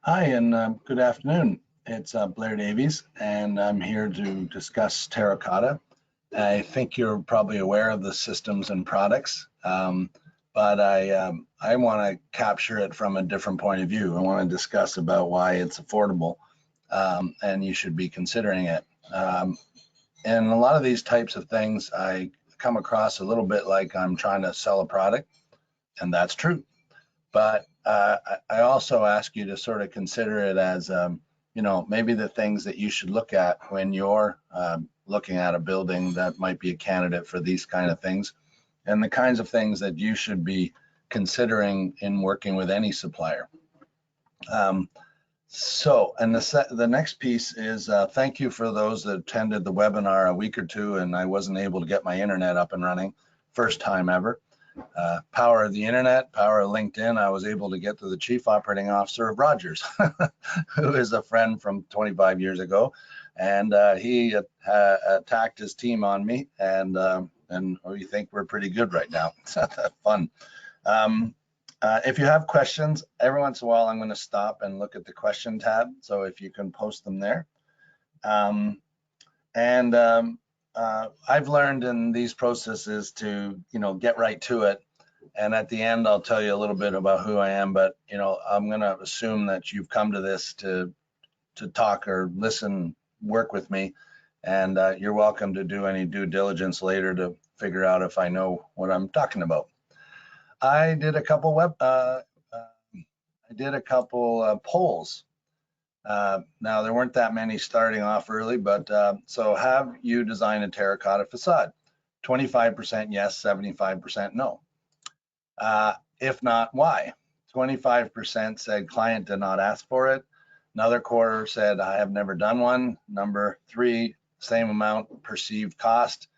Hi, and good afternoon. It's Blair Davies, and I'm here to discuss Terra Cotta. I think you're probably aware of the systems and products, but I want to capture it from a different point of view. I want to discuss about why it's affordable, and you should be considering it. And a lot of these types of things, I come across a little bit like I'm trying to sell a product, and that's true. But I also ask you to sort of consider it as, maybe the things that you should look at when you're looking at a building that might be a candidate for these kind of things, and the kinds of things that you should be considering in working with any supplier. And the next piece is thank you for those that attended the webinar a week or two, and I wasn't able to get my internet up and running, first time ever. Power of the internet, power of LinkedIn, I was able to get to the chief operating officer of Rogers, who is a friend from 25 years ago. And he attacked his team on me, and we think we're pretty good right now. It's not that fun. If you have questions, every once in a while, I'm going to stop and look at the question tab. So if you can post them there. I've learned in these processes to, get right to it. And at the end, I'll tell you a little bit about who I am, but, I'm going to assume that you've come to this to talk or listen, work with me. And you're welcome to do any due diligence later to figure out if I know what I'm talking about. I did a couple polls. Now, there weren't that many starting off early, but so have you designed a terracotta facade? 25% yes, 75% no. If not, why? 25% said client did not ask for it. Another quarter said I have never done one. Number 3, same amount perceived cost,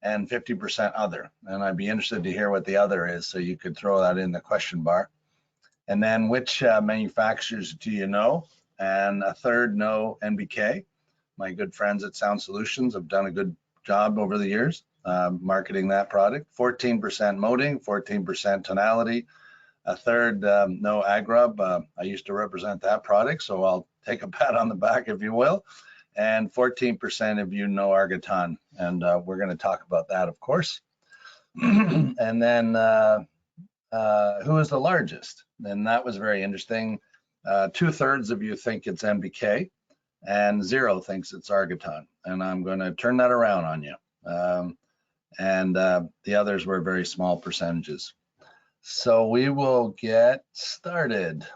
and 50% other. And I'd be interested to hear what the other is, so you could throw that in the question bar. And then which manufacturers do you know? And a third no NBK. My good friends at Sound Solutions have done a good job over the years marketing that product. 14% moding, 14% tonality. A third no Agrub. I used to represent that product, so I'll take a pat on the back if you will. And 14% of you know Argaton, and we're going to talk about that, of course. And then who is the largest? And that was very interesting. 2/3 of you think it's NBK, and 0 thinks it's Argaton. And I'm going to turn that around on you. The others were very small percentages. So we will get started.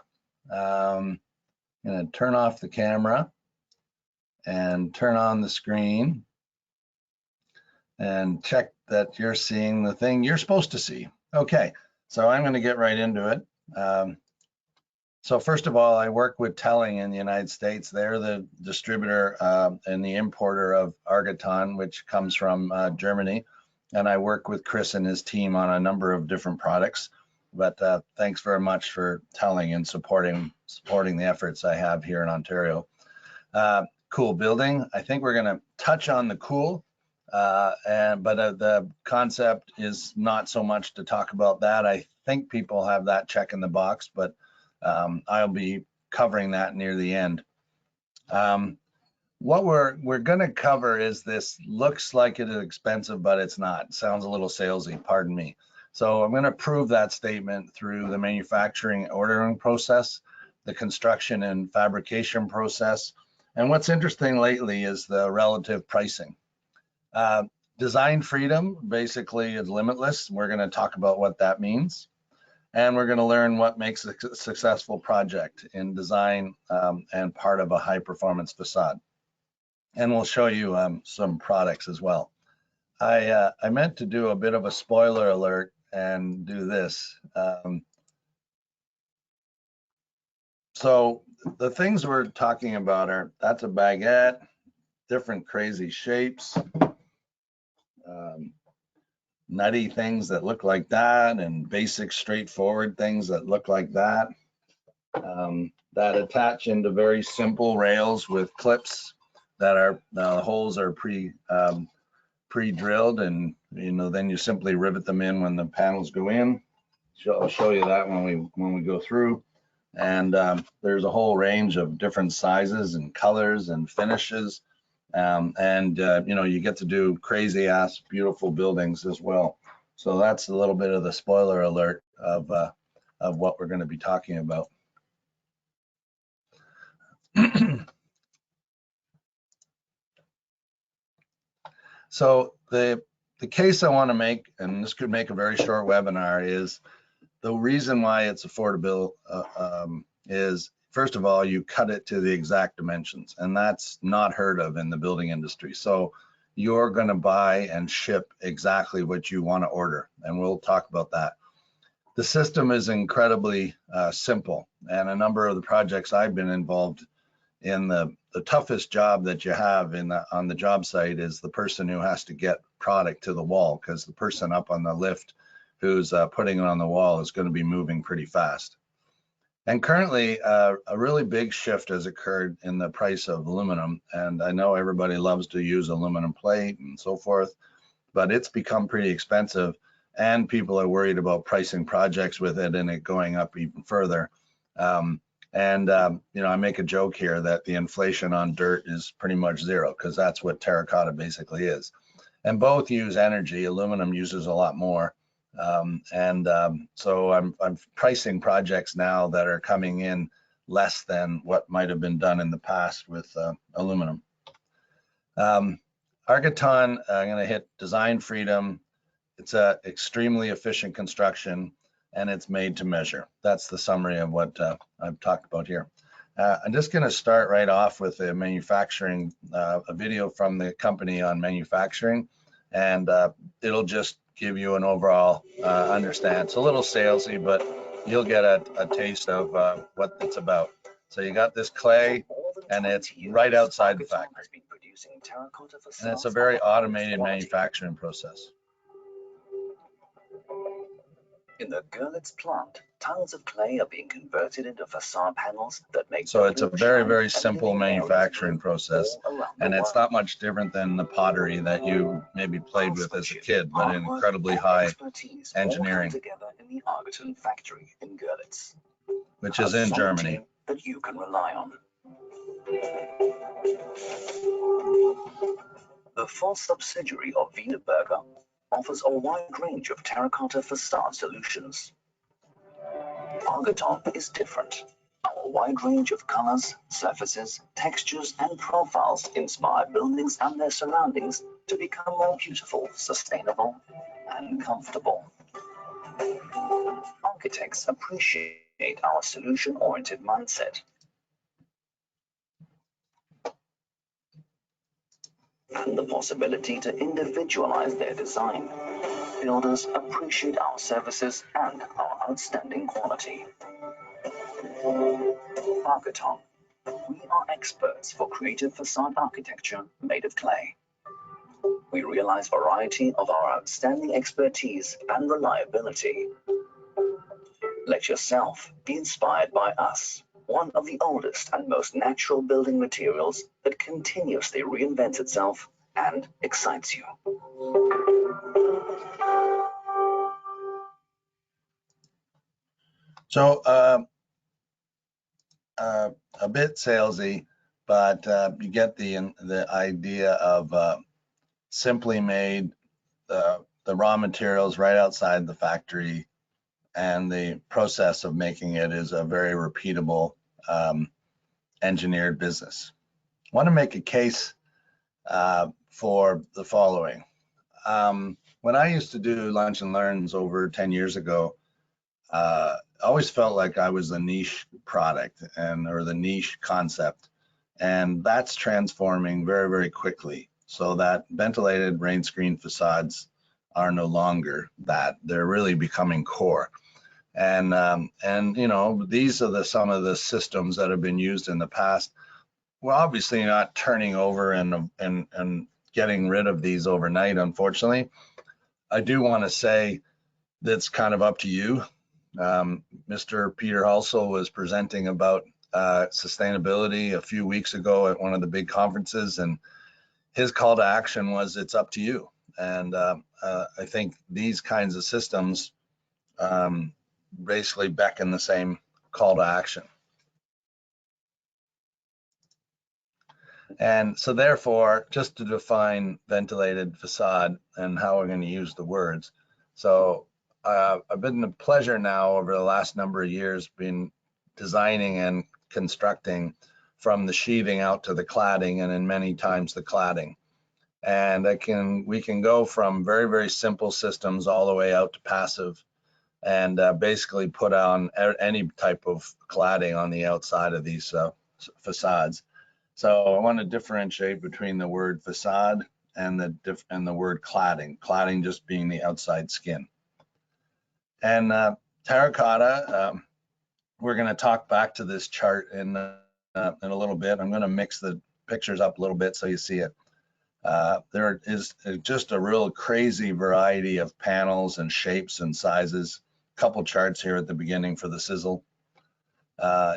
I'm going to turn off the camera and turn on the screen and check that you're seeing the thing you're supposed to see. Okay, so I'm going to get right into it. So first of all, I work with P.Eng in the United States. They're the distributor and the importer of Argaton, which comes from Germany. And I work with Chris and his team on a number of different products. But thanks very much for P.Eng and supporting the efforts I have here in Ontario. Cool building. I think we're going to touch on the cool, but the concept is not so much to talk about that. I think people have that check in the box, but I'll be covering that near the end. What we're going to cover is this looks like it is expensive, but it's not. It sounds a little salesy, pardon me. So I'm going to prove that statement through the manufacturing ordering process, the construction and fabrication process. And what's interesting lately is the relative pricing. Design freedom basically is limitless. We're going to talk about what that means. And we're going to learn what makes a successful project in design and part of a high performance facade. And we'll show you some products as well. I meant to do a bit of a spoiler alert and do this. So the things we're talking about are, that's a baguette, different crazy shapes, nutty things that look like that, and basic straightforward things that look like that, that attach into very simple rails with clips that are, the holes are pre-drilled, and then you simply rivet them in when the panels go in. I'll show you that when we go through. And there's a whole range of different sizes and colors and finishes. You know, you get to do crazy ass beautiful buildings as well. So that's a little bit of the spoiler alert of what we're going to be talking about. So the case I want to make, and this could make a very short webinar, is the reason why it's affordable is, first of all, you cut it to the exact dimensions, and that's not heard of in the building industry. So you're going to buy and ship exactly what you want to order, and we'll talk about that. The system is incredibly simple, and a number of the projects I've been involved in, the toughest job that you have on the job site is the person who has to get product to the wall, because the person up on the lift who's putting it on the wall is going to be moving pretty fast. And currently, a really big shift has occurred in the price of aluminum. And I know everybody loves to use aluminum plate and so forth, but it's become pretty expensive. And people are worried about pricing projects with it and it going up even further. You know, I make a joke here that the inflation on dirt is pretty much zero, because that's what terracotta basically is. And both use energy. Aluminum uses a lot more. So I'm pricing projects now that are coming in less than what might have been done in the past with aluminum. Architon, I'm going to hit design freedom. It's a extremely efficient construction, and it's made to measure. That's the summary of what I've talked about here. I'm just going to start right off with a manufacturing, a video from the company on manufacturing, and it'll just give you an overall understand. It's a little salesy, but you'll get a taste of what it's about. So you got this clay, and it's right outside the factory. And it's a very automated manufacturing process. In the Görlitz plant, tons of clay are being converted into facade panels that make. So it's a very, very simple manufacturing process, and it's not much different than the pottery that you maybe played with as a kid, but in incredibly high engineering, together in the Architon factory in Görlitz, which is in Germany. That you can rely on. The full subsidiary of Wienerberger offers a wide range of terracotta facade solutions. Architon is different. Our wide range of colors, surfaces, textures, and profiles inspire buildings and their surroundings to become more beautiful, sustainable, and comfortable. Architects appreciate our solution-oriented mindset. And the possibility to individualize their design. Builders appreciate our services and our outstanding quality. Architon. We are experts for creative facade architecture made of clay. We realize variety of our outstanding expertise and reliability. Let yourself be inspired by us, one of the oldest and most natural building materials that continuously reinvents itself and excites you. So a bit salesy, but you get the idea of simply made, the raw materials right outside the factory, and the process of making it is a very repeatable engineered business. I want to make a case for the following. When I used to do lunch and learns over 10 years ago, I always felt like I was a niche product or the niche concept, and that's transforming very, very quickly, so that ventilated rain screen facades are no longer that. They're really becoming core. And you know, these are some of the systems that have been used in the past. We're obviously not turning over and getting rid of these overnight, unfortunately. I do want to say that's kind of up to you. Mr. Peter Halsall was presenting about sustainability a few weeks ago at one of the big conferences, and his call to action was, it's up to you. And I think these kinds of systems basically beckon the same call to action. And so therefore, just to define ventilated facade and how we're going to use the words. So I've been a pleasure now over the last number of years been designing and constructing from the sheathing out to the cladding, and in many times the cladding. And we can go from very, very simple systems all the way out to passive, and basically put on any type of cladding on the outside of these facades. So I want to differentiate between the word facade and the word cladding. Cladding just being the outside skin. And terracotta, we're going to talk back to this chart in a little bit. I'm going to mix the pictures up a little bit so you see it. There is just a real crazy variety of panels and shapes and sizes. A couple charts here at the beginning for the sizzle.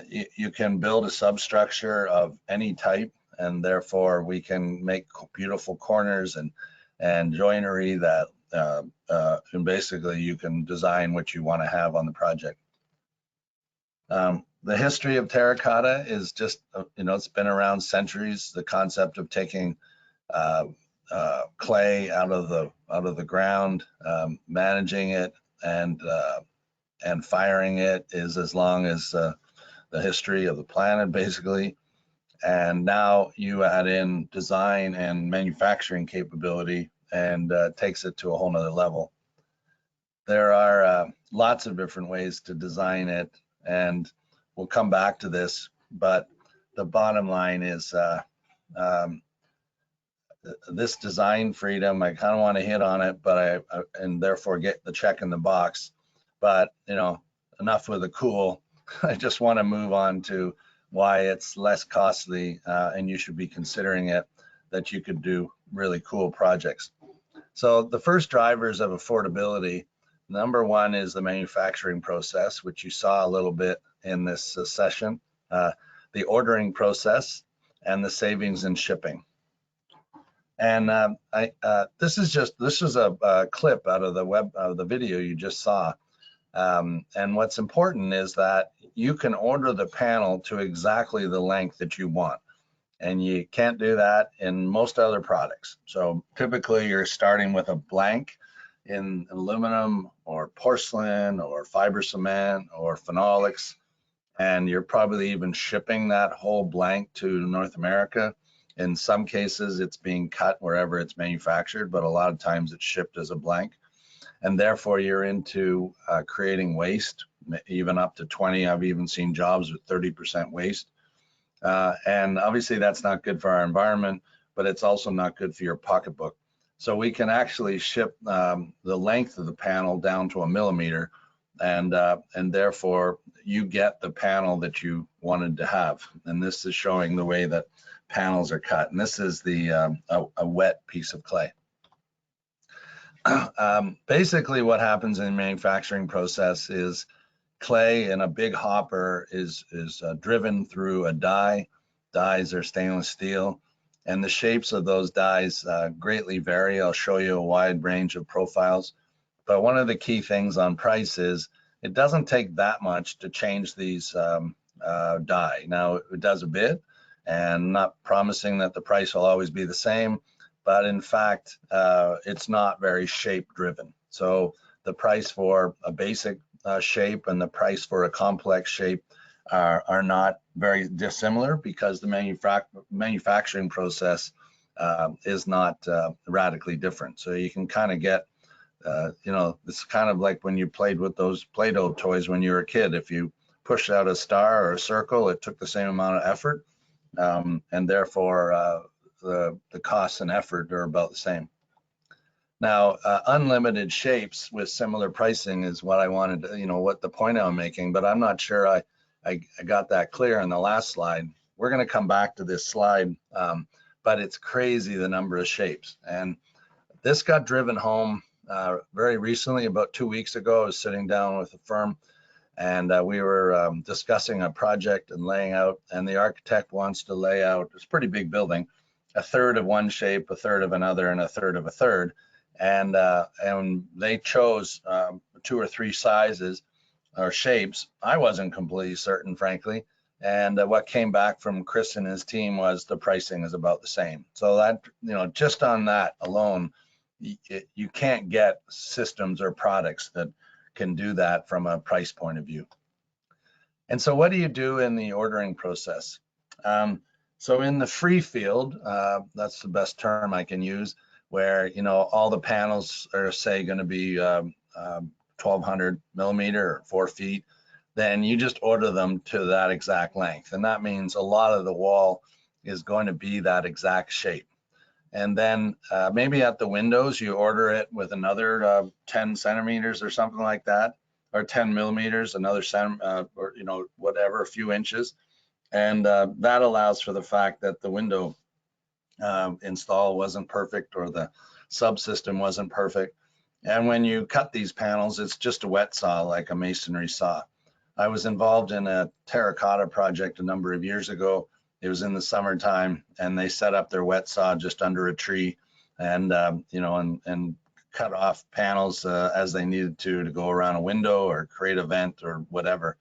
You can build a substructure of any type, and therefore we can make beautiful corners and joinery that and basically you can design what you want to have on the project. The history of terracotta is just, it's been around centuries. The concept of taking clay out of the ground, managing it, and firing it is as long as the history of the planet, basically. And now you add in design and manufacturing capability, and takes it to a whole nother level. There are lots of different ways to design it, and we'll come back to this, but the bottom line is this design freedom, I kind of want to hit on it, but and therefore get the check in the box. But enough with the cool. I just want to move on to why it's less costly, and you should be considering it, that you could do really cool projects. So the first drivers of affordability, number one is the manufacturing process, which you saw a little bit in this session, the ordering process, and the savings in shipping. And this is a clip out of the video you just saw. And what's important is that you can order the panel to exactly the length that you want. And you can't do that in most other products. So typically you're starting with a blank in aluminum or porcelain or fiber cement or phenolics, and you're probably even shipping that whole blank to North America. In some cases, it's being cut wherever it's manufactured, but a lot of times it's shipped as a blank. And therefore you're into creating waste, even up to 20. I've even seen jobs with 30% waste. And obviously that's not good for our environment, but it's also not good for your pocketbook. So we can actually ship the length of the panel down to a millimeter, and therefore you get the panel that you wanted to have. And this is showing the way that panels are cut. And this is the a wet piece of clay. Basically what happens in the manufacturing process is clay in a big hopper is driven through a die. Dies are stainless steel, and the shapes of those dies greatly vary. I'll show you a wide range of profiles, but one of the key things on price is it doesn't take that much to change these die. Now it does a bit, and I'm not promising that the price will always be the same, but in fact it's not very shape driven. So the price for a basic shape and the price for a complex shape are not very dissimilar, because the manufacturing process is not radically different. So you can kind of get, it's kind of like when you played with those Play-Doh toys when you were a kid. If you pushed out a star or a circle, it took the same amount of effort, and therefore the cost and effort are about the same. Now, unlimited shapes with similar pricing is what I wanted to, what the point I'm making, but I'm not sure I got that clear in the last slide. We're going to come back to this slide, but it's crazy the number of shapes. And this got driven home very recently. About 2 weeks ago, I was sitting down with a firm, and we were discussing a project and laying out, and the architect wants to lay out, it's a pretty big building, a third of one shape, a third of another, and a third of a third. And they chose 2 or 3 sizes, or shapes, I wasn't completely certain, frankly. And what came back from Chris and his team was the pricing is about the same. So that, just on that alone, you can't get systems or products that can do that from a price point of view. And so what do you do in the ordering process? So in the free field, that's the best term I can use, where, all the panels are, say, going to be 1200 millimeter or 4 feet, then you just order them to that exact length. And that means a lot of the wall is going to be that exact shape. And then maybe at the windows, you order it with another 10 centimeters or something like that, or 10 millimeters, another or whatever, a few inches. And that allows for the fact that the window install wasn't perfect, or the subsystem wasn't perfect. And when you cut these panels, it's just a wet saw, like a masonry saw. I was involved in a terracotta project a number of years ago. It was in the summertime, and they set up their wet saw just under a tree, and and cut off panels as they needed to go around a window or create a vent or whatever.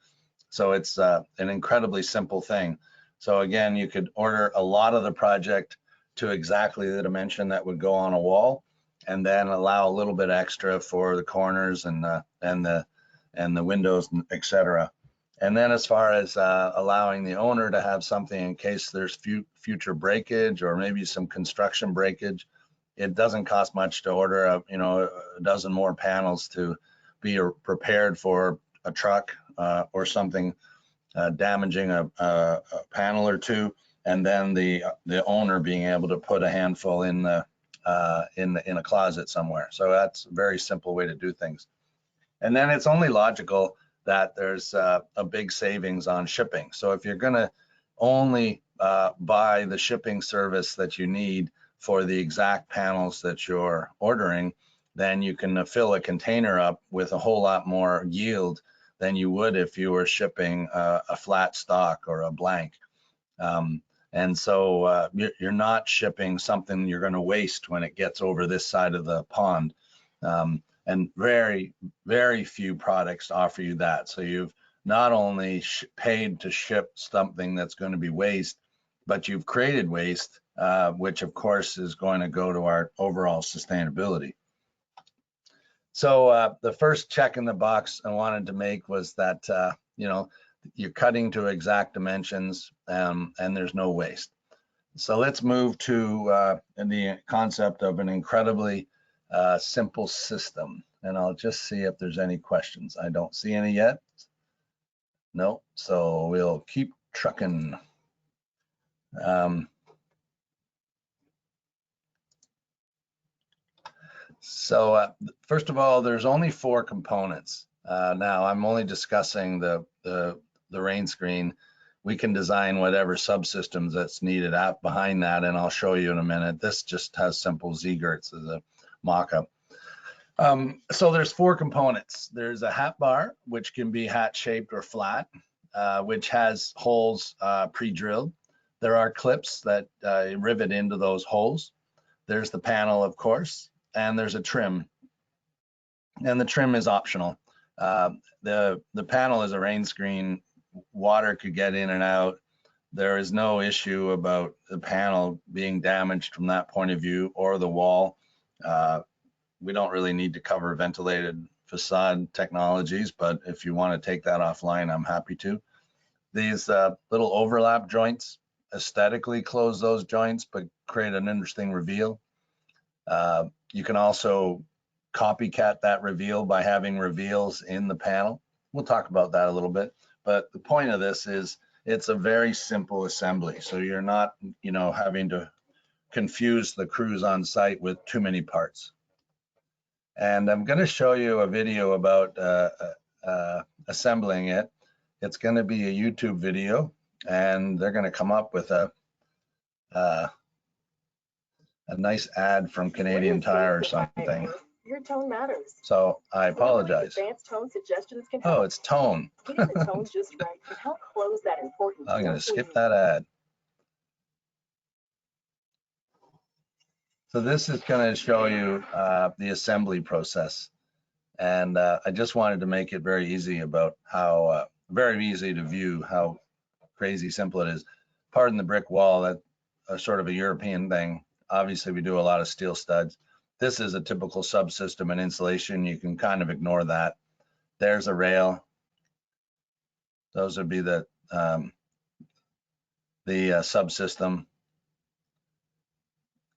So it's an incredibly simple thing. So again, you could order a lot of the project to exactly the dimension that would go on a wall, and then allow a little bit extra for the corners and the windows, etc. And then as far as allowing the owner to have something in case there's future breakage or maybe some construction breakage, it doesn't cost much to order a dozen more panels to be prepared for a truck or something damaging a panel or two, and then the owner being able to put a handful in a closet somewhere. So that's a very simple way to do things. And then it's only logical that there's a big savings on shipping. So if you're going to only buy the shipping service that you need for the exact panels that you're ordering, then you can fill a container up with a whole lot more yield than you would if you were shipping a flat stock or a blank. And so you're not shipping something you're going to waste when it gets over this side of the pond. And very, very few products offer you that. So you've not only paid to ship something that's going to be waste, but you've created waste, which of course is going to go to our overall sustainability. So the first check in the box I wanted to make was that, you're cutting to exact dimensions and there's no waste. So let's move to the concept of an incredibly simple system. And I'll just see if there's any questions. I don't see any yet. No, so we'll keep trucking. So first of all, there's only 4 components. Now I'm only discussing the rain screen. We can design whatever subsystems that's needed out behind that, and I'll show you in a minute. This just has simple Z-girts as a mock-up. So there's 4 components. There's a hat bar, which can be hat-shaped or flat, which has holes pre-drilled. There are clips that rivet into those holes. There's the panel, of course, and there's a trim. And the trim is optional. The panel is a rain screen. Water could get in and out. There is no issue about the panel being damaged from that point of view, or the wall. We don't really need to cover ventilated facade technologies, but if you want to take that offline, I'm happy to. These little overlap joints aesthetically close those joints, but create an interesting reveal. You can also copycat that reveal by having reveals in the panel. We'll talk about that a little bit, but the point of this is it's a very simple assembly. So you're not, having to confuse the crews on site with too many parts. And I'm going to show you a video about assembling it. It's going to be a YouTube video, and they're going to come up with a nice ad from Canadian Tire or something. Your tone matters. So I apologize. Advanced tone suggestions can help. Oh, it's tone. Getting the tones just right can help close that important. I'm going to skip that ad. So this is going to show you the assembly process. And I just wanted to make it very easy about how, very easy to view how crazy simple it is. Pardon the brick wall, that sort of a European thing. Obviously, we do a lot of steel studs. This is a typical subsystem and insulation. You can kind of ignore that. There's a rail. Those would be the subsystem.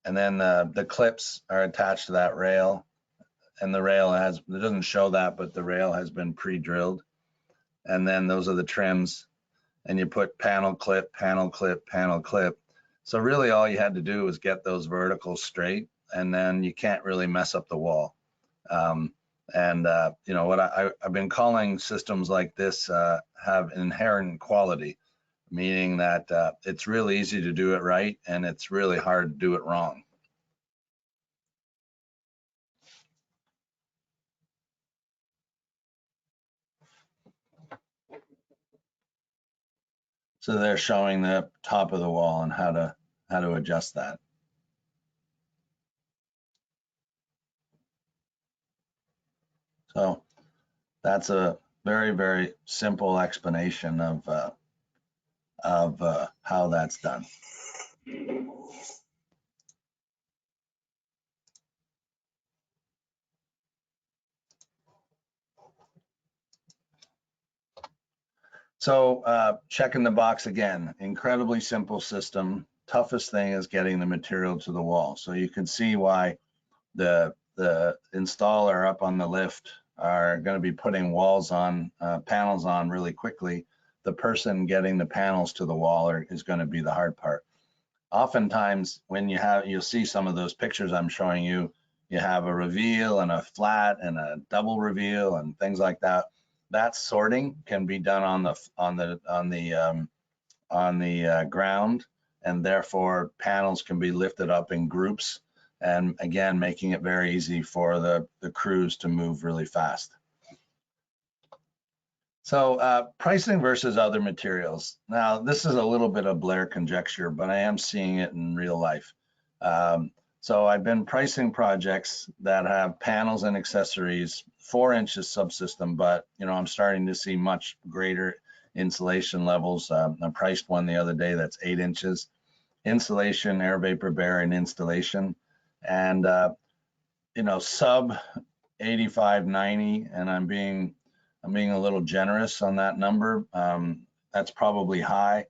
And then the clips are attached to that rail. And the rail it doesn't show that, but the rail has been pre-drilled. And then those are the trims. And you put panel clip, panel clip, panel clip. So really all you had to do was get those verticals straight, and then you can't really mess up the wall. You know, what I've been calling systems like this have inherent quality, meaning that it's really easy to do it right, and it's really hard to do it wrong. So they're showing the top of the wall and how to adjust that. So that's a very, very simple explanation of how that's done. So checking the box again, incredibly simple system. Toughest thing is getting the material to the wall. So you can see why the installer up on the lift are going to be putting walls on, panels on really quickly. The person getting the panels to the wall is going to be the hard part. Oftentimes when you'll see some of those pictures I'm showing you, you have a reveal and a flat and a double reveal and things like that. That sorting can be done on the ground, and therefore panels can be lifted up in groups, and again making it very easy for the crews to move really fast. So pricing versus other materials. Now this is a little bit of Blair conjecture, but I am seeing it in real life. So I've been pricing projects that have panels and accessories, 4 inches subsystem, but you know, I'm starting to see much greater insulation levels. I priced one the other day that's 8 inches. Insulation, air vapor barrier, and installation. And you know, sub 85, 90, and I'm being a little generous on that number. That's probably high.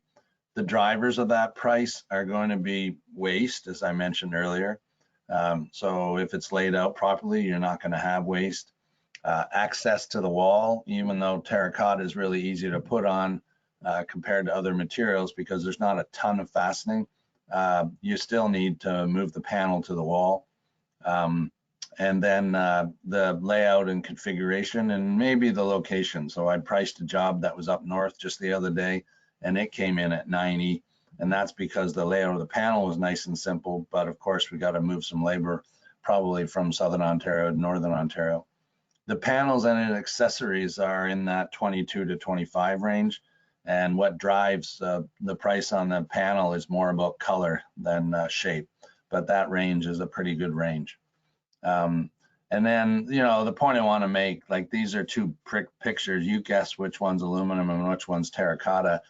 The drivers of that price are going to be waste, as I mentioned earlier. So if it's laid out properly, you're not going to have waste. Access to the wall, even though terracotta is really easy to put on compared to other materials because there's not a ton of fastening, you still need to move the panel to the wall. And then the layout and configuration and maybe the location. So I priced a job that was up north just the other day, and it came in at 90, and that's because the layout of the panel was nice and simple, but of course we got to move some labor probably from Southern Ontario to Northern Ontario. The panels and accessories are in that 22 to 25 range, and what drives the price on the panel is more about color than shape, but that range is a pretty good range. And then, you know, the point I want to make, like these are two pictures, you guess which one's aluminum and which one's terracotta.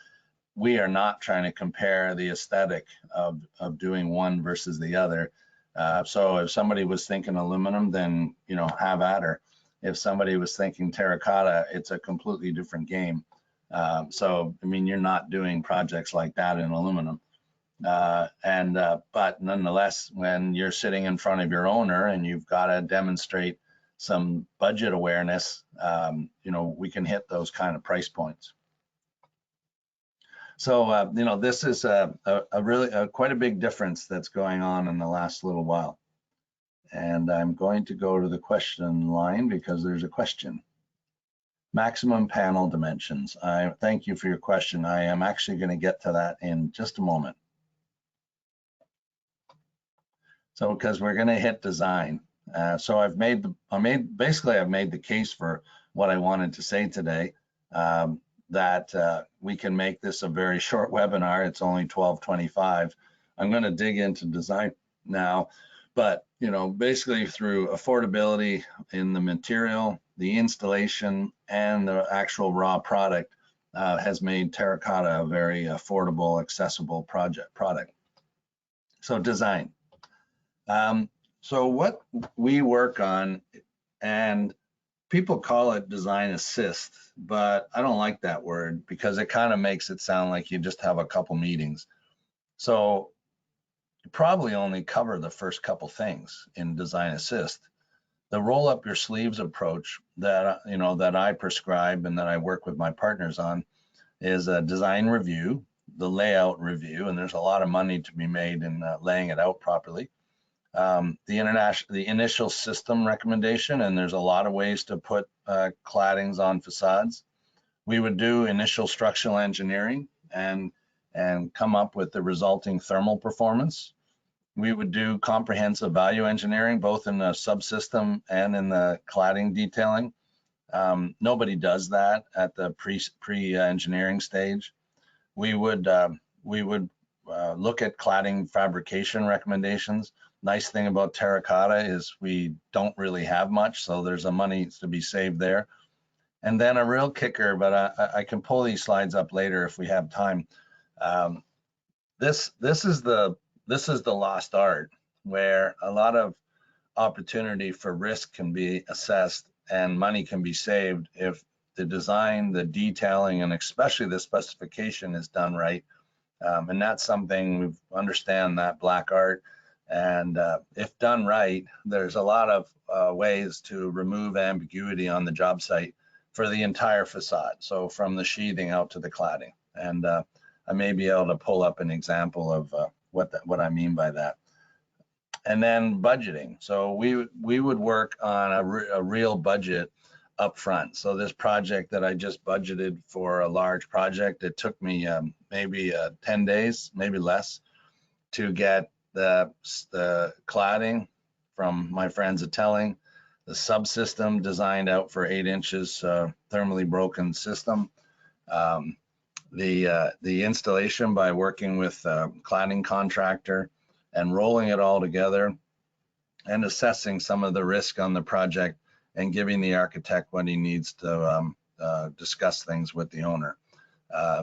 We are not trying to compare the aesthetic of doing one versus the other. So if somebody was thinking aluminum, then, you know, have at her. If somebody was thinking terracotta, it's a completely different game. So, I mean, you're not doing projects like that in aluminum. But nonetheless, when you're sitting in front of your owner and you've got to demonstrate some budget awareness, you know, we can hit those kind of price points. So, you know, this is really quite a big difference that's going on in the last little while. And I'm going to go to the question line because there's a question. Maximum panel dimensions. I thank you for your question. I am actually going to get to that in just a moment. So, because we're going to hit design. So I've made the case for what I wanted to say today, that we can make this a very short webinar. It's only 12:25. I'm going to dig into design now, but you know, basically through affordability in the material, the installation and the actual raw product has made terracotta a very affordable, accessible product. So design. So what we work on, and people call it design assist, but I don't like that word because it kind of makes it sound like you just have a couple meetings. So you probably only cover the first couple things in design assist. The roll up your sleeves approach that that I prescribe and that I work with my partners on is a design review, the layout review, and there's a lot of money to be made in laying it out properly. The initial system recommendation, and there's a lot of ways to put claddings on facades. We would do initial structural engineering and come up with the resulting thermal performance. We would do comprehensive value engineering, both in the subsystem and in the cladding detailing. Nobody does that at the pre-engineering stage. We would look at cladding fabrication recommendations. Nice thing about terracotta is we don't really have much, so there's a money to be saved there. And then a real kicker, but I can pull these slides up later if we have time. This is the lost art, where a lot of opportunity for risk can be assessed and money can be saved if the design, the detailing, and especially the specification is done right. And that's something we understand, that black art. And if done right, there's a lot of ways to remove ambiguity on the job site for the entire facade. So from the sheathing out to the cladding. And I may be able to pull up an example of what I mean by that. And then budgeting. So we would work on a real budget up front. So this project that I just budgeted for, a large project, it took me maybe 10 days, maybe less, to get the cladding from my friends at Telling, the subsystem designed out for 8 inches thermally broken system, the installation by working with a cladding contractor and rolling it all together and assessing some of the risk on the project and giving the architect what he needs to discuss things with the owner.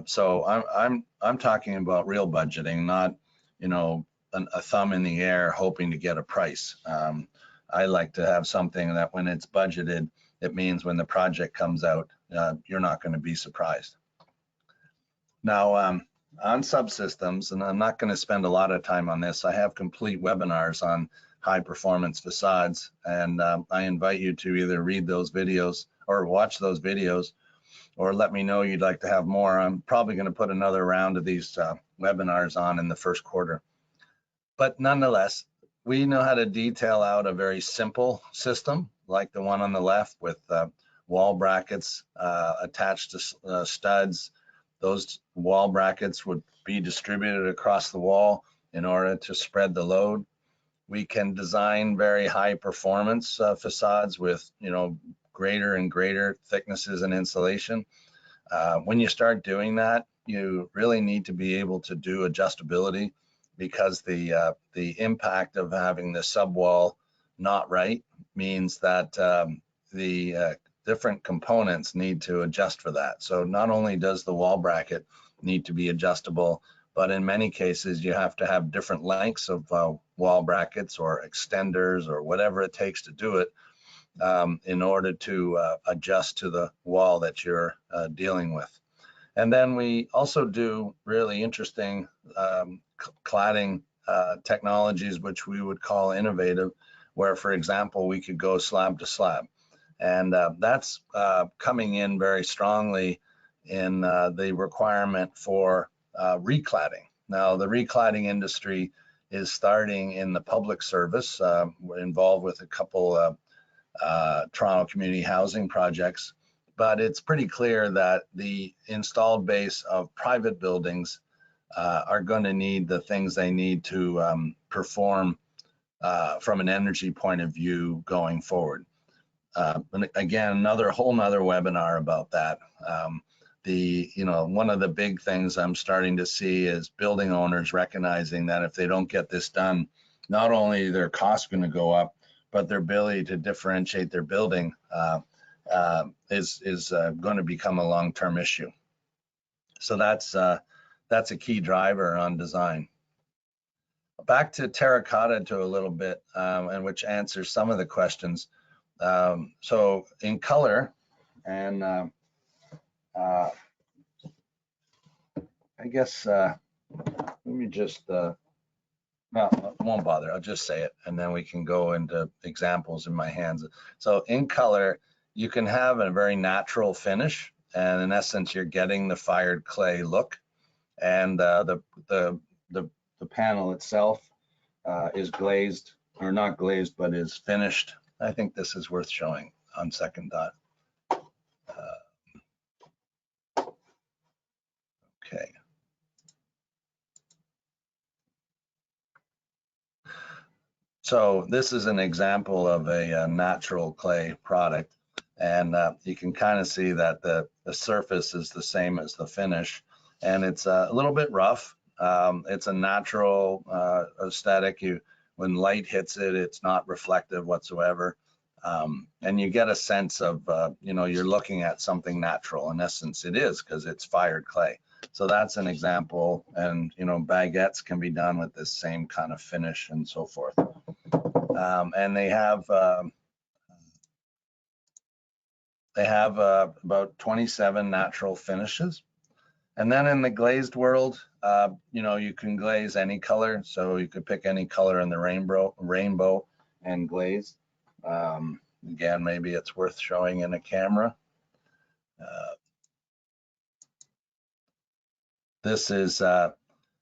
So I'm talking about real budgeting, not a thumb in the air hoping to get a price. I like to have something that when it's budgeted, it means when the project comes out, you're not going to be surprised. Now, on subsystems, and I'm not going to spend a lot of time on this, I have complete webinars on high performance facades, and I invite you to either read those videos or watch those videos, or let me know you'd like to have more. I'm probably going to put another round of these webinars on in the first quarter. But nonetheless, we know how to detail out a very simple system like the one on the left with wall brackets attached to studs. Those wall brackets would be distributed across the wall in order to spread the load. We can design very high performance facades with greater and greater thicknesses and insulation. When you start doing that, you really need to be able to do adjustability, because the impact of having the subwall not right means that the different components need to adjust for that. So not only does the wall bracket need to be adjustable, but in many cases you have to have different lengths of wall brackets or extenders or whatever it takes to do it in order to adjust to the wall that you're dealing with. And then we also do really interesting cladding technologies, which we would call innovative, where, for example, we could go slab to slab. And that's coming in very strongly in the requirement for recladding. Now, the recladding industry is starting in the public service. We're involved with a couple Toronto community housing projects, but it's pretty clear that the installed base of private buildings are going to need the things they need to perform from an energy point of view going forward. And again, whole nother webinar about that. One of the big things I'm starting to see is building owners recognizing that if they don't get this done, not only their costs going to go up, but their ability to differentiate their building is going to become a long-term issue. So that's a key driver on design. Back to terracotta to a little bit, and which answers some of the questions. So in color, and I guess let me just no, I won't bother. I'll just say it, and then we can go into examples in my hands. So in color, you can have a very natural finish, and in essence, you're getting the fired clay look, and the panel itself is glazed, or not glazed, but is finished. I think this is worth showing on second thought. Okay. So this is an example of a natural clay product, and you can kind of see that the surface is the same as the finish, and it's a little bit rough. It's a natural aesthetic. When light hits it, it's not reflective whatsoever, and you get a sense of you're looking at something natural. In essence, it is, because it's fired clay. So that's an example, and baguettes can be done with this same kind of finish and so forth. And they have about 27 natural finishes. And then in the glazed world, you can glaze any color. So you could pick any color in the rainbow and glaze. Again, maybe it's worth showing in a camera. This is,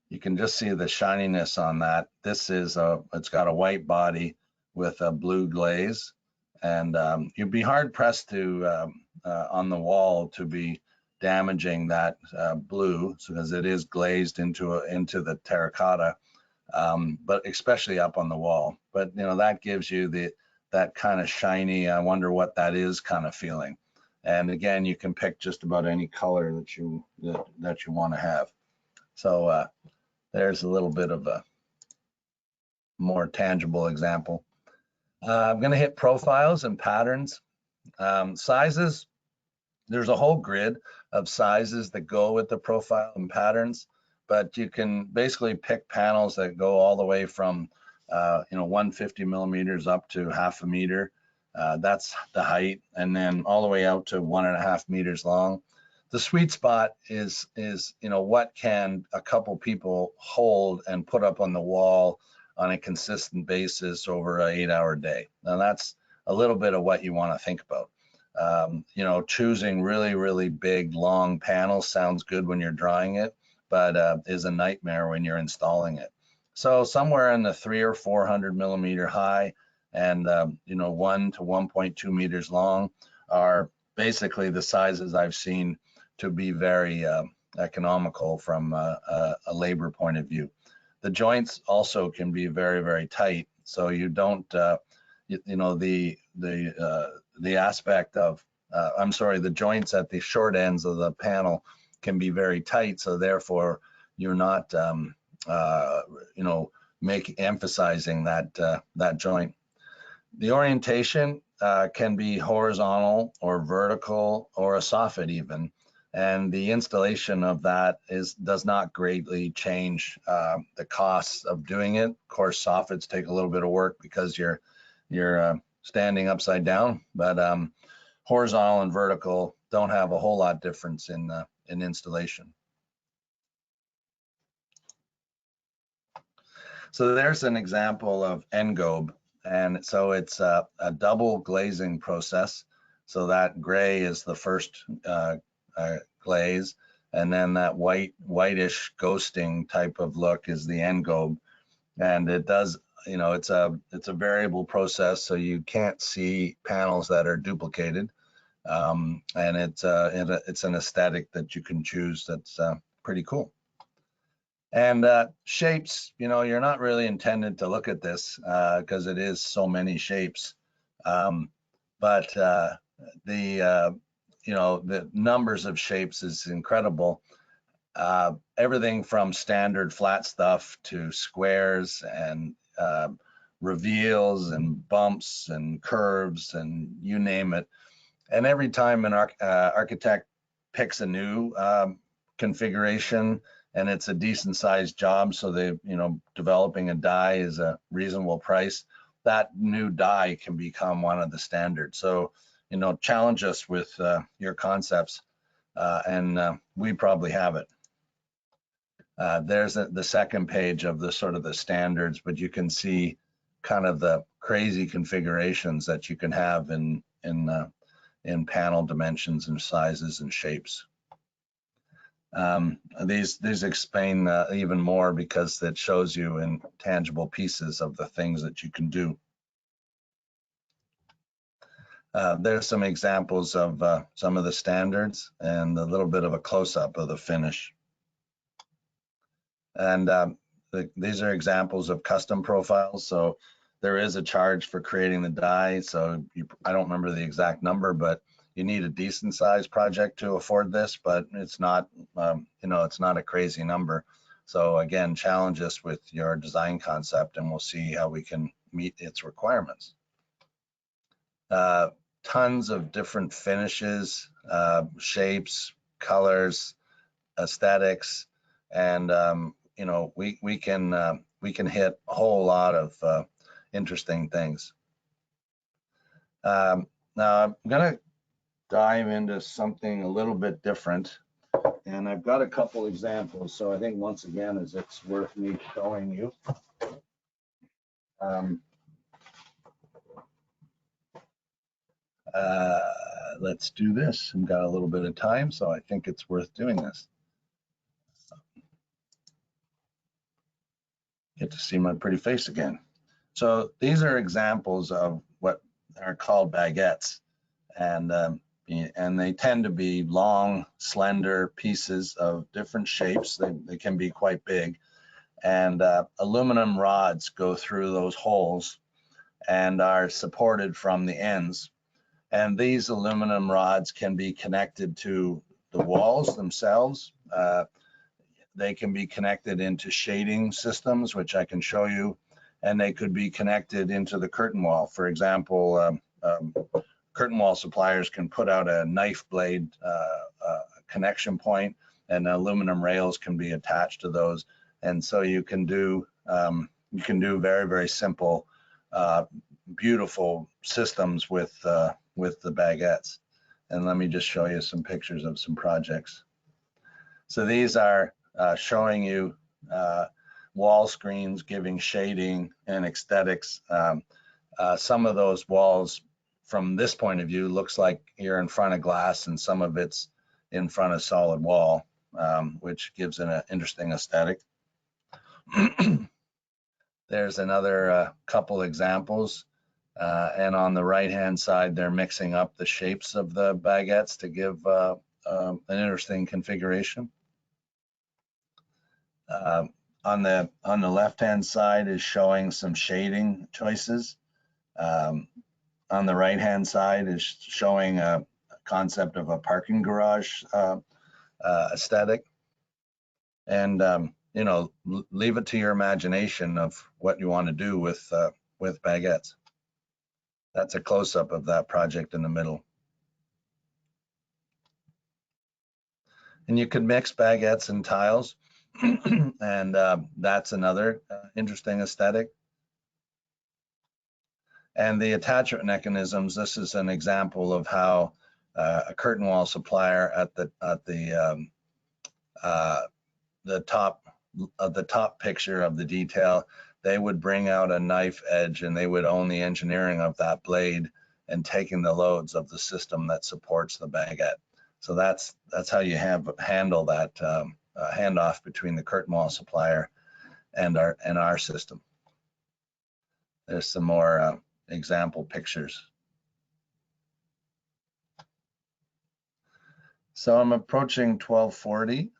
you can just see the shininess on that. This is, it's got a white body with a blue glaze. And you'd be hard pressed to, on the wall, to be damaging that blue, because it is glazed into the terracotta, but especially up on the wall. But that gives you that kind of shiny, I wonder what that is kind of feeling. And again, you can pick just about any color that you want to have. So there's a little bit of a more tangible example. I'm going to hit profiles and patterns. Sizes, there's a whole grid of sizes that go with the profile and patterns, but you can basically pick panels that go all the way from 150 millimeters up to 1/2 meter. That's the height, and then all the way out to 1.5 meters long. The sweet spot is what can a couple people hold and put up on the wall on a consistent basis over an 8-hour day. Now that's a little bit of what you want to think about. Choosing really, really big, long panels sounds good when you're drawing it, but is a nightmare when you're installing it. So somewhere in the 300 or 400 millimeter high and 1 to 1.2 meters long are basically the sizes I've seen to be very economical from a labor point of view. The joints also can be very, very tight, so you don't, the aspect of, the joints at the short ends of the panel can be very tight, so therefore you're not, emphasizing that joint. The orientation can be horizontal or vertical or a soffit even. And the installation of that does not greatly change the costs of doing it. Of course, soffits take a little bit of work because you're standing upside down, but horizontal and vertical don't have a whole lot difference in installation. So there's an example of engobe, and so it's a double glazing process. So that gray is the first glaze, and then that whitish ghosting type of look is the engobe. And it does, it's a variable process, so you can't see panels that are duplicated, and it's an aesthetic that you can choose that's pretty cool. And shapes, you're not really intended to look at this because it is so many shapes, but the numbers of shapes is incredible. Everything from standard flat stuff to squares and reveals and bumps and curves and you name it. And every time an architect picks a new configuration and it's a decent sized job, so they, developing a die is a reasonable price, that new die can become one of the standards. So, challenge us with your concepts, and we probably have it. There's the second page of the sort of the standards, but you can see kind of the crazy configurations that you can have in panel dimensions and sizes and shapes. These explain even more because it shows you in tangible pieces of the things that you can do. There's some examples of some of the standards and a little bit of a close-up of the finish. And these are examples of custom profiles. So there is a charge for creating the die. So I don't remember the exact number, but you need a decent sized project to afford this, but it's not, it's not a crazy number. So again, challenge us with your design concept and we'll see how we can meet its requirements. Tons of different finishes, shapes, colors, aesthetics, and we can hit a whole lot of interesting things. Now I'm gonna dive into something a little bit different, and I've got a couple examples. So I think once again, it's worth me showing you. Let's do this. I've got a little bit of time, so I think it's worth doing this. Get to see my pretty face again. So these are examples of what are called baguettes, and they tend to be long, slender pieces of different shapes. They can be quite big, and aluminum rods go through those holes and are supported from the ends. And these aluminum rods can be connected to the walls themselves. They can be connected into shading systems, which I can show you, and they could be connected into the curtain wall. For example, curtain wall suppliers can put out a knife blade connection point, and aluminum rails can be attached to those. And so you can do very, very simple, beautiful systems with the baguettes. And let me just show you some pictures of some projects. So these are showing you wall screens giving shading and aesthetics. Some of those walls from this point of view looks like you're in front of glass, and some of it's in front of solid wall, which gives an interesting aesthetic. There's another couple examples. And on the right-hand side, they're mixing up the shapes of the baguettes to give an interesting configuration. On the left-hand side is showing some shading choices. On the right-hand side is showing a concept of a parking garage aesthetic. And leave it to your imagination of what you want to do with baguettes. That's a close-up of that project in the middle. And you could mix baguettes and tiles, and that's another interesting aesthetic. And the attachment mechanisms, this is an example of how a curtain wall supplier at the top picture of the detail, they would bring out a knife edge and they would own the engineering of that blade and taking the loads of the system that supports the baguette. So that's how you handle that handoff between the curtain wall supplier and our system. There's some more example pictures. So I'm approaching 1240.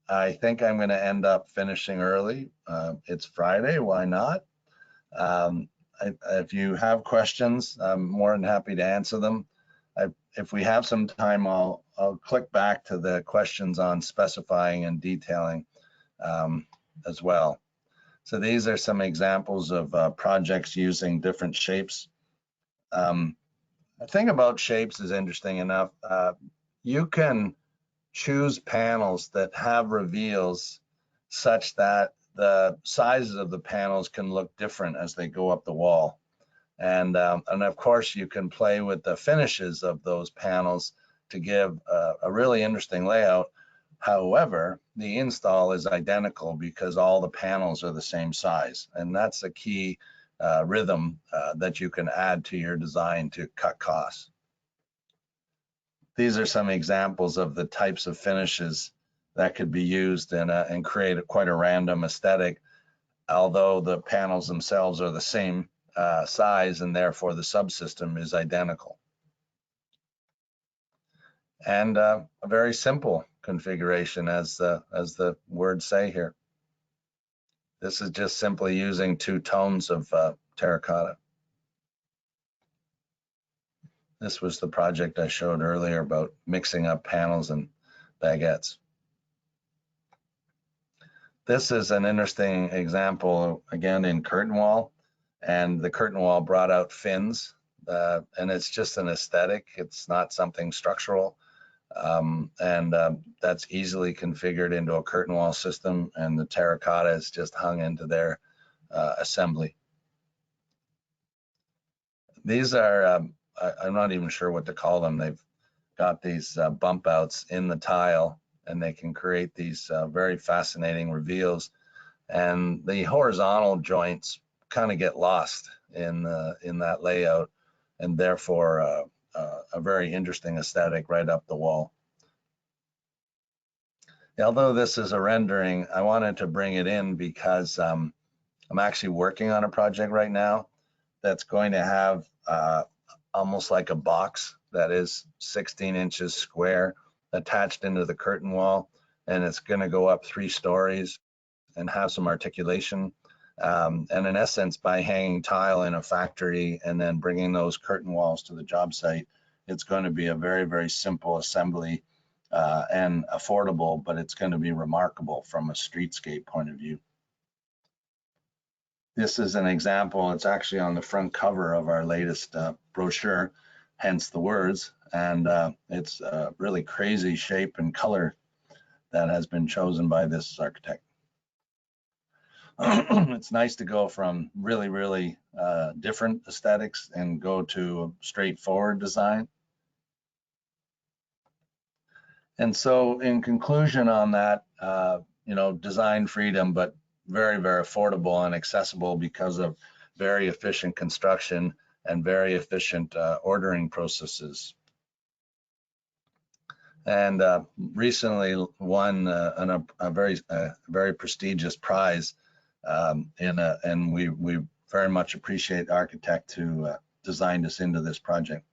I think I'm going to end up finishing early. It's Friday, why not? If you have questions, I'm more than happy to answer them. If we have some time, I'll click back to the questions on specifying and detailing as well. So these are some examples of projects using different shapes. The thing about shapes is interesting enough. You can choose panels that have reveals such that the sizes of the panels can look different as they go up the wall. And of course, you can play with the finishes of those panels to give a really interesting layout. However, the install is identical because all the panels are the same size. And that's a key rhythm that you can add to your design to cut costs. These are some examples of the types of finishes that could be used and create quite a random aesthetic, although the panels themselves are the same size and therefore the subsystem is identical. And a very simple configuration as the words say here. This is just simply using 2 tones of terracotta. This was the project I showed earlier about mixing up panels and baguettes. This is an interesting example, again, in curtain wall, and the curtain wall brought out fins, and it's just an aesthetic. It's not something structural, that's easily configured into a curtain wall system, and the terracotta is just hung into their assembly. These are, I'm not even sure what to call them. They've got these bump outs in the tile, and they can create these very fascinating reveals. And the horizontal joints kind of get lost in that layout, and therefore a very interesting aesthetic right up the wall. Although this is a rendering, I wanted to bring it in because I'm actually working on a project right now that's going to have almost like a box that is 16 inches square attached into the curtain wall, and it's going to go up 3 stories and have some articulation. And in essence, by hanging tile in a factory and then bringing those curtain walls to the job site, it's going to be a very, very simple assembly and affordable, but it's going to be remarkable from a streetscape point of view. This is an example. It's actually on the front cover of our latest brochure, hence the words. And it's a really crazy shape and color that has been chosen by this architect. It's nice to go from really, really different aesthetics and go to a straightforward design. And so in conclusion on that, you know, design freedom, but very, very affordable and accessible because of very efficient construction and very efficient ordering processes. And recently won a very prestigious prize and we very much appreciate the architect who designed us into this project.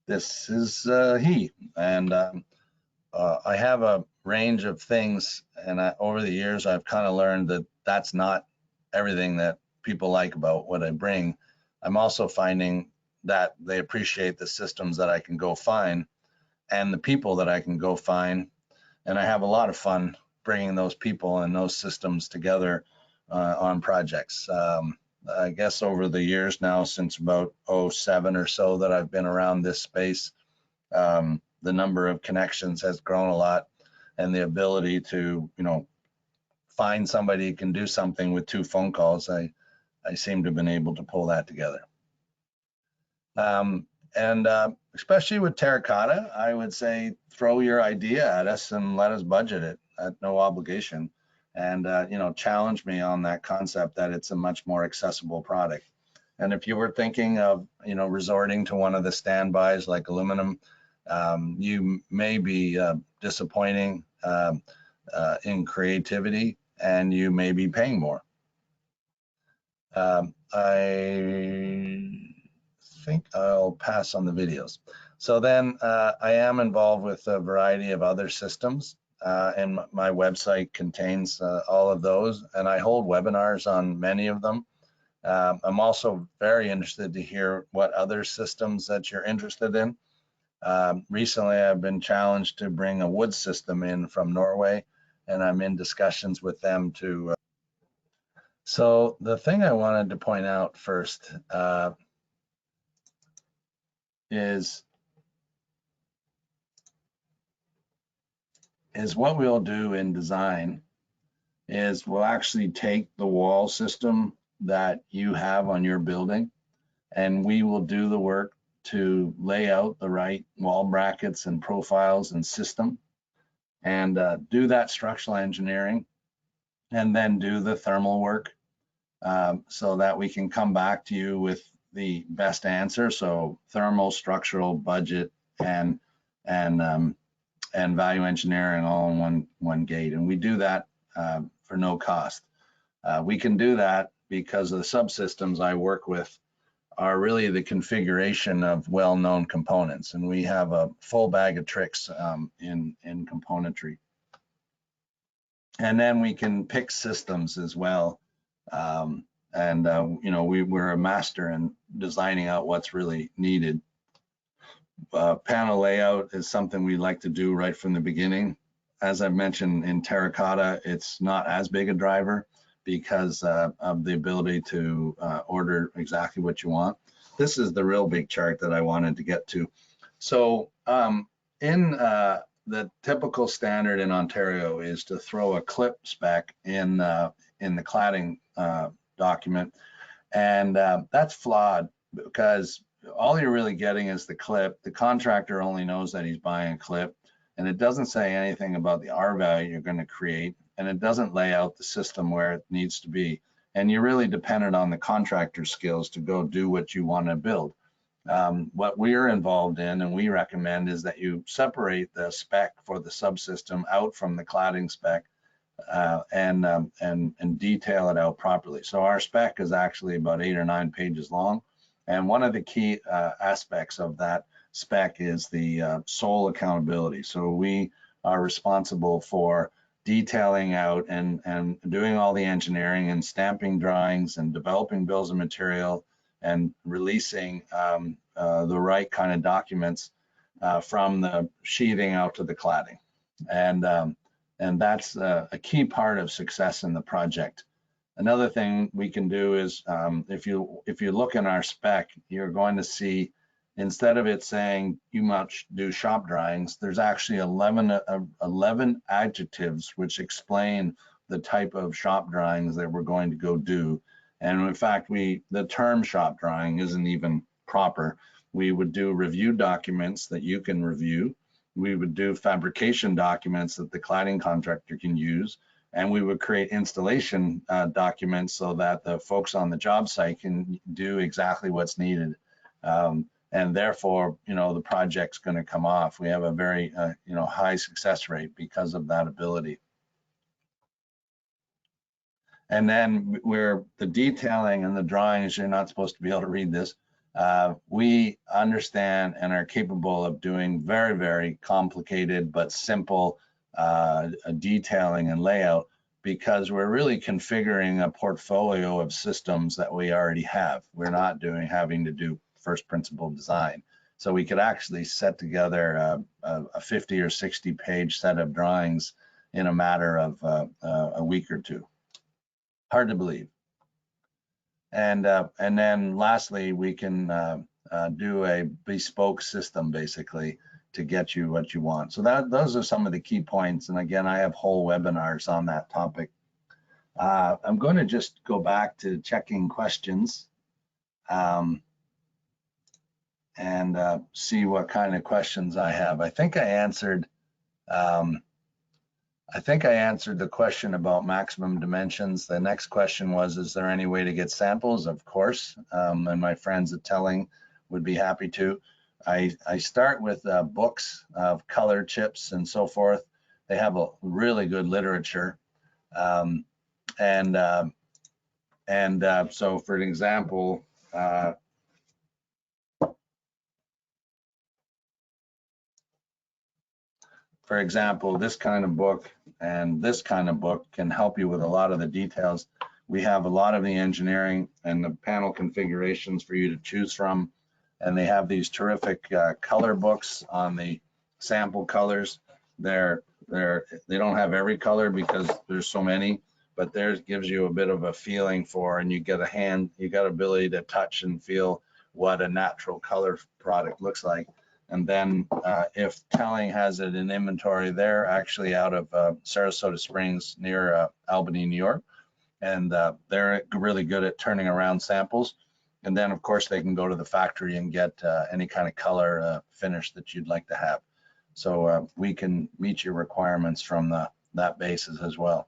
This is he, and I have a range of things, and over the years I've kind of learned that that's not everything that people like about what I bring. I'm also finding that they appreciate the systems that I can go find and the people that I can go find, and I have a lot of fun bringing those people and those systems together on projects. I guess over the years now, since about 07 or so that I've been around this space, the number of connections has grown a lot, and the ability to, you know, find somebody who can do something with 2 phone calls, I seem to have been able to pull that together. And especially with terracotta, I would say throw your idea at us and let us budget it at no obligation. And you know, challenge me on that concept that it's a much more accessible product. And if you were thinking of, you know, resorting to one of the standbys like aluminum, you may be disappointing in creativity, and you may be paying more. I think I'll pass on the videos. So then I am involved with a variety of other systems, and my website contains all of those, and I hold webinars on many of them. I'm also very interested to hear what other systems that you're interested in. Recently, I've been challenged to bring a wood system in from Norway, and I'm in discussions with them to. So the thing I wanted to point out first is what we'll do in design is we'll actually take the wall system that you have on your building, and we will do the work to lay out the right wall brackets and profiles and system, and do that structural engineering, and then do the thermal work, so that we can come back to you with the best answer. So thermal, structural, budget, and value engineering all in one gate. And we do that for no cost. We can do that because of the subsystems I work with are really the configuration of well-known components, and we have a full bag of tricks in componentry. And then we can pick systems as well. You know, we're a master in designing out what's really needed. Panel layout is something we like to do right from the beginning. As I've mentioned, in Terra, it's not as big a driver because of the ability to order exactly what you want. This is the real big chart that I wanted to get to. So in the typical standard in Ontario is to throw a clip spec in the cladding document, and that's flawed because all you're really getting is the clip. The contractor only knows that he's buying a clip, and it doesn't say anything about the R value you're going to create, and it doesn't lay out the system where it needs to be. And you're really dependent on the contractor's skills to go do what you want to build. What we're involved in and we recommend is that you separate the spec for the subsystem out from the cladding spec and detail it out properly. So our spec is actually about 8 or 9 pages long. And one of the key aspects of that spec is the sole accountability. So we are responsible for detailing out and doing all the engineering and stamping drawings and developing bills of material and releasing the right kind of documents from the sheathing out to the cladding. And that's a key part of success in the project. Another thing we can do is if you look in our spec, you're going to see, instead of it saying you must do shop drawings, there's actually 11 adjectives which explain the type of shop drawings that we're going to go do. And in fact, the term shop drawing isn't even proper. We would do review documents that you can review. We would do fabrication documents that the cladding contractor can use. And we would create installation documents so that the folks on the job site can do exactly what's needed. And therefore, you know, the project's going to come off. We have a very, you know, high success rate because of that ability. And then where the detailing and the drawings, you're not supposed to be able to read this. We understand and are capable of doing very, very complicated but simple detailing and layout, because we're really configuring a portfolio of systems that we already have. We're not having to do first principle design. So we could actually set together a 50 or 60 page set of drawings in a matter of a week or two. Hard to believe. And then lastly, we can do a bespoke system basically to get you what you want. So those are some of the key points. And again, I have whole webinars on that topic. I'm going to just go back to checking questions and see what kind of questions I have. I think I answered the question about maximum dimensions. The next question was, is there any way to get samples? Of course, and my friends at P.Eng would be happy to. I start with books of color chips and so forth. They have a really good literature. So for an example, this kind of book and this kind of book can help you with a lot of the details. We have a lot of the engineering and the panel configurations for you to choose from. And they have these terrific color books on the sample colors. They don't have every color because there's so many, but theirs gives you a bit of a feeling for, and you get ability to touch and feel what a natural color product looks like. And then if Telling has it in inventory, they're actually out of Sarasota Springs near Albany, New York. And they're really good at turning around samples. And then, of course, they can go to the factory and get any kind of color finish that you'd like to have. So we can meet your requirements from that basis as well.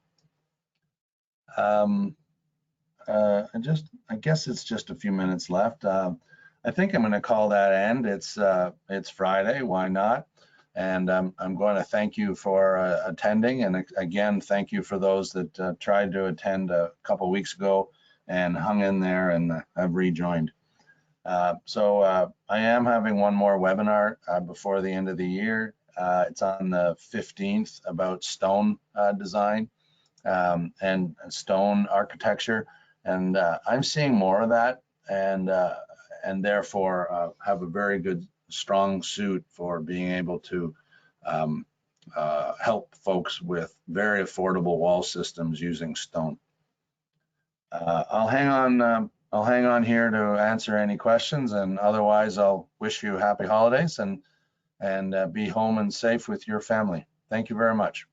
I guess it's just a few minutes left. I think I'm going to call that end. It's Friday, why not? And I'm going to thank you for attending. And again, thank you for those that tried to attend a couple weeks ago and hung in there and have rejoined. So I am having one more webinar before the end of the year. It's on the 15th about stone design and stone architecture. And I'm seeing more of that, and therefore have a very good, strong suit for being able to help folks with very affordable wall systems using stone. I'll hang on here to answer any questions, and otherwise I'll wish you happy holidays and be home and safe with your family. Thank you very much.